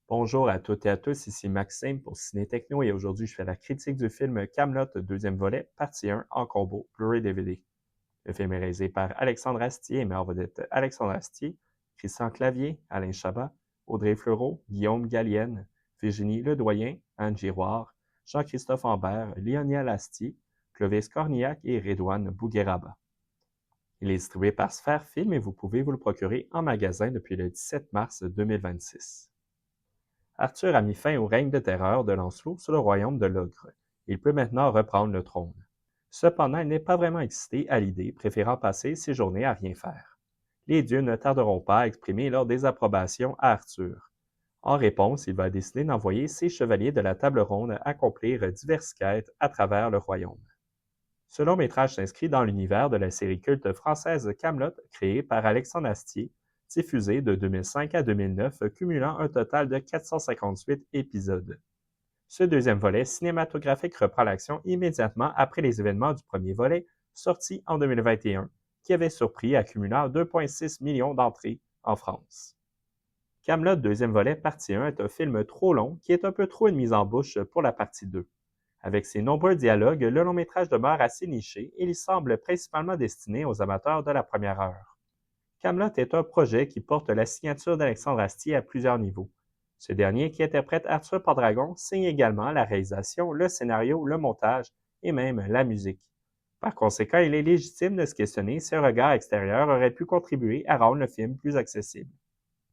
Bonjour à toutes et à tous, ici Maxime pour Ciné Techno et aujourd'hui je fais la critique du film Camelot deuxième volet, partie 1 en combo Blu-ray DVD. Le film est réalisé par Alexandre Astier et met en vedette Alexandre Astier, Christian Clavier, Alain Chabat, Audrey Fleurot, Guillaume Gallienne, Virginie Ledoyen, Anne Giroir, Jean-Christophe Ambert, Lionel Astier, Clovis Cornillac et Redouane Bougueraba. Il est distribué par Sphère Film et vous pouvez vous le procurer en magasin depuis le 17 mars 2026. Arthur a mis fin au règne de terreur de Lancelot sur le royaume de l'Ogre. Il peut maintenant reprendre le trône. Cependant, il n'est pas vraiment excité à l'idée, préférant passer ses journées à rien faire. Les dieux ne tarderont pas à exprimer leur désapprobation à Arthur. En réponse, il va décider d'envoyer ses chevaliers de la table ronde accomplir diverses quêtes à travers le royaume. Ce long-métrage s'inscrit dans l'univers de la série culte française Camelot, créée par Alexandre Astier, diffusée de 2005 à 2009, cumulant un total de 458 épisodes. Ce deuxième volet cinématographique reprend l'action immédiatement après les événements du premier volet, sorti en 2021, qui avait surpris accumulant 2,6 millions d'entrées en France. Camelot deuxième volet partie 1 est un film trop long qui est un peu trop une mise en bouche pour la partie 2. Avec ses nombreux dialogues, le long-métrage demeure assez niché et il semble principalement destiné aux amateurs de la première heure. Camelot est un projet qui porte la signature d'Alexandre Astier à plusieurs niveaux. Ce dernier, qui interprète Arthur Pendragon, signe également la réalisation, le scénario, le montage et même la musique. Par conséquent, il est légitime de se questionner si un regard extérieur aurait pu contribuer à rendre le film plus accessible.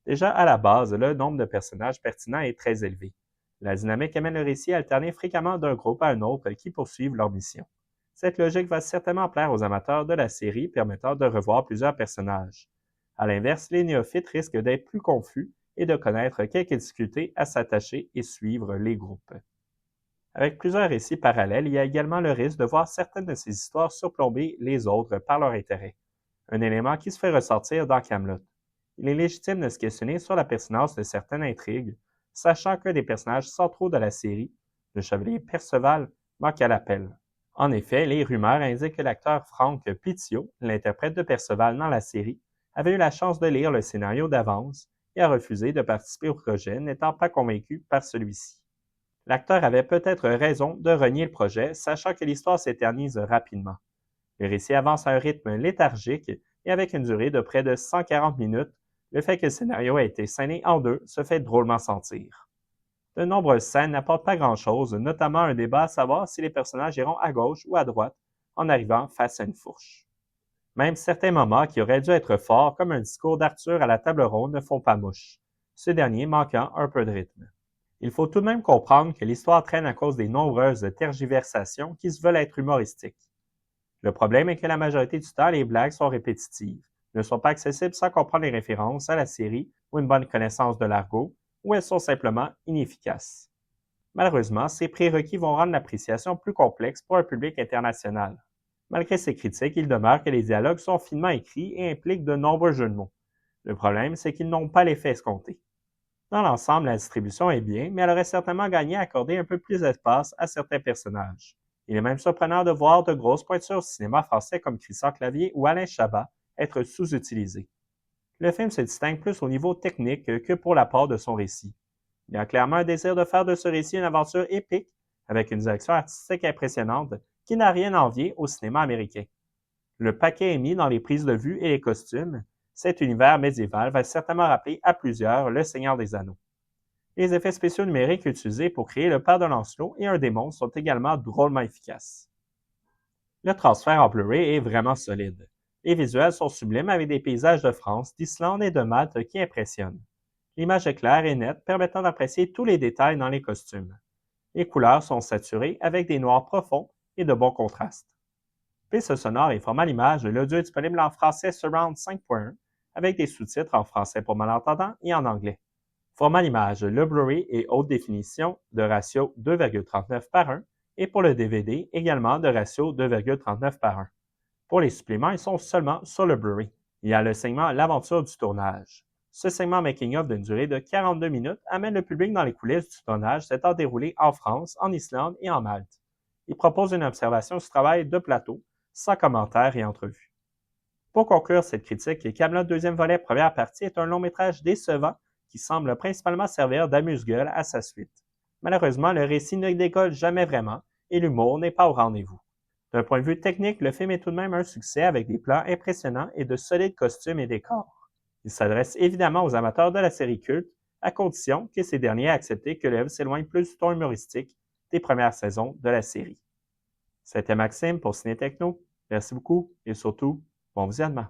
Déjà à la base, le nombre de personnages pertinents est très élevé. La dynamique amène le récit à alterner fréquemment d'un groupe à un autre qui poursuivent leur mission. Cette logique va certainement plaire aux amateurs de la série, permettant de revoir plusieurs personnages. À l'inverse, les néophytes risquent d'être plus confus et de connaître quelques difficultés à s'attacher et suivre les groupes. Avec plusieurs récits parallèles, il y a également le risque de voir certaines de ces histoires surplomber les autres par leur intérêt, un élément qui se fait ressortir dans Camelot. Il est légitime de se questionner sur la pertinence de certaines intrigues, sachant qu'un des personnages centraux de la série, le chevalier Perceval, manque à l'appel. En effet, les rumeurs indiquent que l'acteur Franck Pittiot, l'interprète de Perceval dans la série, avait eu la chance de lire le scénario d'avance et a refusé de participer au projet, n'étant pas convaincu par celui-ci. L'acteur avait peut-être raison de renier le projet, sachant que l'histoire s'éternise rapidement. Le récit avance à un rythme léthargique et avec une durée de près de 140 minutes, le fait que le scénario ait été scindé en deux se fait drôlement sentir. De nombreuses scènes n'apportent pas grand-chose, notamment un débat à savoir si les personnages iront à gauche ou à droite en arrivant face à une fourche. Même certains moments qui auraient dû être forts, comme un discours d'Arthur à la table ronde, ne font pas mouche, ce dernier manquant un peu de rythme. Il faut tout de même comprendre que l'histoire traîne à cause des nombreuses tergiversations qui se veulent être humoristiques. Le problème est que la majorité du temps, les blagues sont répétitives, ne sont pas accessibles sans comprendre les références à la série ou une bonne connaissance de l'argot, ou elles sont simplement inefficaces. Malheureusement, ces prérequis vont rendre l'appréciation plus complexe pour un public international. Malgré ces critiques, il demeure que les dialogues sont finement écrits et impliquent de nombreux jeux de mots. Le problème, c'est qu'ils n'ont pas l'effet escompté. Dans l'ensemble, la distribution est bien, mais elle aurait certainement gagné à accorder un peu plus d'espace à certains personnages. Il est même surprenant de voir de grosses pointures au cinéma français comme Christian Clavier ou Alain Chabat être sous-utilisées. Le film se distingue plus au niveau technique que pour l'apport de son récit. Il y a clairement un désir de faire de ce récit une aventure épique, avec une direction artistique impressionnante qui n'a rien à envier au cinéma américain. Le paquet est mis dans les prises de vue et les costumes. Cet univers médiéval va certainement rappeler à plusieurs Le Seigneur des Anneaux. Les effets spéciaux numériques utilisés pour créer le père de Lancelot et un démon sont également drôlement efficaces. Le transfert en Blu-ray est vraiment solide. Les visuels sont sublimes avec des paysages de France, d'Islande et de Malte qui impressionnent. L'image est claire et nette, permettant d'apprécier tous les détails dans les costumes. Les couleurs sont saturées avec des noirs profonds et de bons contrastes. Piste sonore et format l'image, l'audio est disponible en français Surround 5.1 avec des sous-titres en français pour malentendants et en anglais. Format l'image, le Blu-ray est haute définition de ratio 2,39 par 1 et pour le DVD également de ratio 2,39 par 1. Pour les suppléments, ils sont seulement sur le Blu-ray. Il y a le segment L'aventure du tournage. Ce segment making-of d'une durée de 42 minutes amène le public dans les coulisses du tournage s'étant déroulé en France, en Islande et en Malte. Il propose une observation du travail de plateau, sans commentaires et entrevues. Pour conclure cette critique, Camelot deuxième volet première partie est un long métrage décevant qui semble principalement servir d'amuse-gueule à sa suite. Malheureusement, le récit ne décolle jamais vraiment et l'humour n'est pas au rendez-vous. D'un point de vue technique, le film est tout de même un succès avec des plans impressionnants et de solides costumes et décors. Il s'adresse évidemment aux amateurs de la série culte, à condition que ces derniers aient accepté que l'œuvre s'éloigne plus du ton humoristique des premières saisons de la série. C'était Maxime pour Ciné Techno. Merci beaucoup et surtout, bon visionnement.